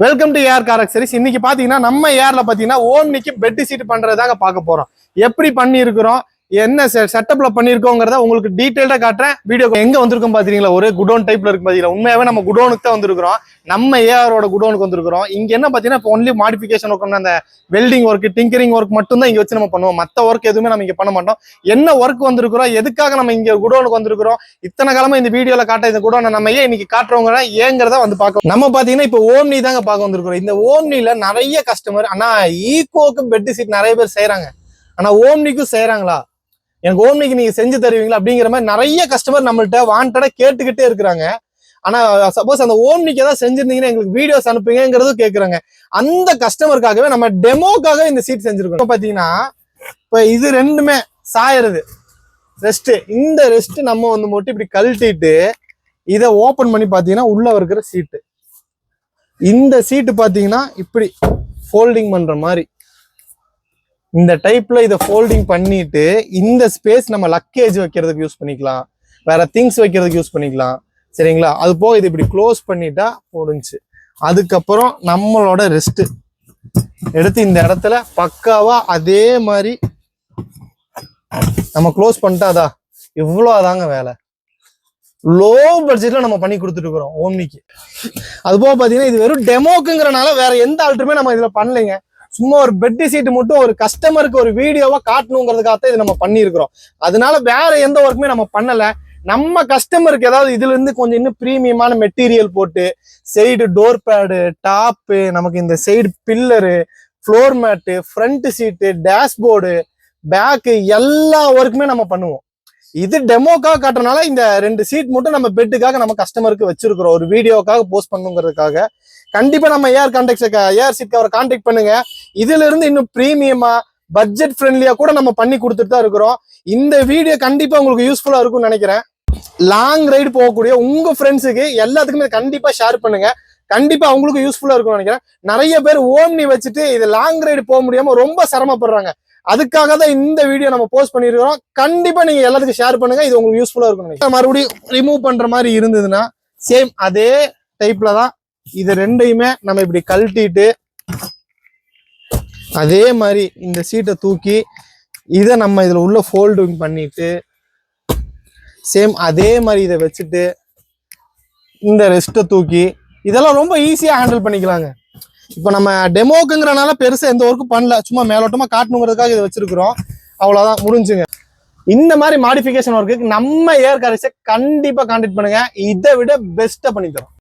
Welcome to air car accessories. இன்னைக்கு பாத்தீங்கன்னா நம்ம ஏர்ல பாத்தீங்கன்னா ஓம்னிக்கு பெட் சீட் பண்றதாங்க பார்க்க போறோம். எப்படி பண்ணி இருக்கிறோம், என்ன செட்டப்ல பண்ணிருக்கோங்கிறத உங்களுக்கு டீடைல்டா காட்டுறேன். வீடியோ எங்க வந்திருக்கோம் பாத்தீங்களா, ஒரு குடோன் டைப்ல இருக்கு பாத்தீங்களா. உண்மையாவே நம்ம குடோனுக்கு தான் வந்திருக்கிறோம். நம்ம ஏஆரோட குடோனுக்கு வந்திருக்கிறோம். இங்க என்ன பாத்தீங்கன்னா இப்போ ஒன்லி மாடிஃபிகேஷன் ஒர்க், அந்த வெல்டிங் ஒர்க், டிங்கரிங் ஒர்க் மட்டும் தான் இங்க வச்சு நம்ம பண்ணுவோம். மத்த ஒர்க் எதுவுமே நம்ம இங்க பண்ண மாட்டோம். என்ன ஒர்க் வந்திருக்கிறோம், எதுக்காக நம்ம இங்க குடோனுக்கு வந்திருக்கிறோம், இத்தனை காலமா இந்த வீடியோல காட்ட இந்த குடோனை நம்ம ஏன் இன்னைக்கு காட்டுறவங்க ஏங்கிறத வந்து பார்க்க நம்ம பாத்தீங்கன்னா இப்போ ஓம்னி தாங்க பார்க்க வந்திருக்கிறோம். இந்த ஓம்னில நிறைய கஸ்டமர் ஆனா ஈகோக்கு பெட் சீட் நிறைய பேர் செய்யறாங்க, ஆனா ஓம்னிக்கும் செய்யறாங்களா, எனக்கு ஓம்னிக்கு நீங்க செஞ்சு தருவீங்களா அப்படிங்கிற மாதிரி நிறைய கஸ்டமர் நம்மள்ட்ட வாண்டடா கேட்டுக்கிட்டே இருக்கிறாங்க. ஆனா சப்போஸ் அந்த ஓம்னிக்கு ஏதாவது செஞ்சிருந்தீங்கன்னா எங்களுக்கு வீடியோஸ் அனுப்புங்கிறதும் கேட்கறாங்க. அந்த கஸ்டமருக்காகவே நம்ம டெமோக்காக இந்த சீட் செஞ்சிருக்கோம். பாத்தீங்கன்னா இப்ப இது ரெண்டுமே சாயறது ரெஸ்ட், இந்த ரெஸ்ட் நம்ம வந்து மட்டும் இப்படி கழட்டிட்டு இதை ஓபன் பண்ணி பாத்தீங்கன்னா உள்ள இருக்கிற சீட்டு, இந்த சீட்டு பாத்தீங்கன்னா இப்படி ஃபோல்டிங் பண்ற மாதிரி இந்த டைப்ல இதை ஃபோல்டிங் பண்ணிட்டு இந்த ஸ்பேஸ் நம்ம லக்கேஜ் வைக்கிறதுக்கு யூஸ் பண்ணிக்கலாம், வேற திங்ஸ் வைக்கிறதுக்கு யூஸ் பண்ணிக்கலாம். சரிங்களா, அது போக இது இப்படி க்ளோஸ் பண்ணிட்டா போடுச்சு. அதுக்கப்புறம் நம்மளோட ரெஸ்ட் எடுத்து இந்த இடத்துல பக்காவா அதே மாதிரி நம்ம க்ளோஸ் பண்ணிட்டாதா, இவ்வளோ அதாங்க வேலை. லோ பட்ஜெட்ல நம்ம பண்ணி கொடுத்துட்டு இருக்கிறோம் ஓம்னிக்கு. அது போக பாத்தீங்கன்னா இது வெறும் டெமோக்குங்கிறனால வேற எந்த ஆல்டருமே நம்ம இதுல பண்ணலைங்க. சும்மா ஒரு பெட் சீட் மட்டும் ஒரு கஸ்டமருக்கு ஒரு வீடியோவா காட்டணுங்கிறதுக்காக இது நம்ம பண்ணியிருக்கிறோம். அதனால வேற எந்த ஒர்க்குமே நம்ம பண்ணல. நம்ம கஸ்டமருக்கு ஏதாவது இதுல இருந்து கொஞ்சம் இன்னும் பிரீமியமான மெட்டீரியல் போட்டு சைடு டோர் பேடு, டாப்பு, நமக்கு இந்த side pillar, floor mat, front seat, dashboard, back, எல்லா ஒர்க்குமே நம்ம பண்ணுவோம். இது டெமோக்காக காட்டுறதுனால இந்த 2 சீட் மட்டும் நம்ம பெட்டுக்காக நம்ம கஸ்டமருக்கு வச்சிருக்கிறோம், ஒரு வீடியோக்காக போஸ்ட் பண்ணுங்கிறதுக்காக. கண்டிப்பா நம்ம ஏஆர் சீட் கவரை கான்டாக்ட் பண்ணுங்க. இதுல இருந்து இன்னும் பிரீமியமா பட்ஜெட் ஃப்ரெண்ட்லியா கூட நம்ம பண்ணி கொடுத்துட்டு தான் இருக்கிறோம். இந்த வீடியோ கண்டிப்பா உங்களுக்கு யூஸ்ஃபுல்லா இருக்கும்னு நினைக்கிறேன். லாங் ரைடு போகக்கூடிய உங்க ஃப்ரெண்ட்ஸுக்கு எல்லாத்துக்குமே கண்டிப்பா ஷேர் பண்ணுங்க. கண்டிப்பா அவங்களுக்கு யூஸ்ஃபுல்லா இருக்கும்னு நினைக்கிறேன். நிறைய பேர் ஓம்னி வச்சுட்டு இது லாங் ரைடு போக முடியாம ரொம்ப சிரமப்படுறாங்க. அதுக்காக தான் இந்த வீடியோ நம்ம போஸ்ட் பண்ணிருக்கிறோம். கண்டிப்பா நீங்க எல்லாத்துக்கும் ஷேர் பண்ணுங்க, இது உங்களுக்கு யூஸ்ஃபுல்லா இருக்கும். மறுபடியும் ரிமூவ் பண்ற மாதிரி இருந்ததுன்னா சேம் அதே டைப்ல தான் இது ரெண்டையுமே நம்ம இப்படி கழட்டிட்டு அதே மாதிரி இந்த சீட்டை தூக்கி இதை நம்ம இதுல உள்ள ஃபோல்டிங் பண்ணிட்டு சேம் அதே மாதிரி இதை வச்சுட்டு இந்த ரெஸ்ட்டை தூக்கி இதெல்லாம் ரொம்ப ஈஸியா ஹேண்டில் பண்ணிக்கலாங்க. இப்போ நம்ம டெமோக்குங்கிறனால பெருசா எந்த ஒர்க்கும் பண்ணல, சும்மா மேலோட்டமா காட்டணுங்கிறதுக்காக இதை வச்சிருக்கிறோம். அவ்வளவுதான், முடிஞ்சுங்க. இந்த மாதிரி மாடிஃபிகேஷன் ஒர்க்கு நம்ம ஏர் கார்ஸை கண்டிப்பா கான்டாக்ட் பண்ணுங்க, இதை விட பெஸ்ட்டா பண்ணி தரோம்.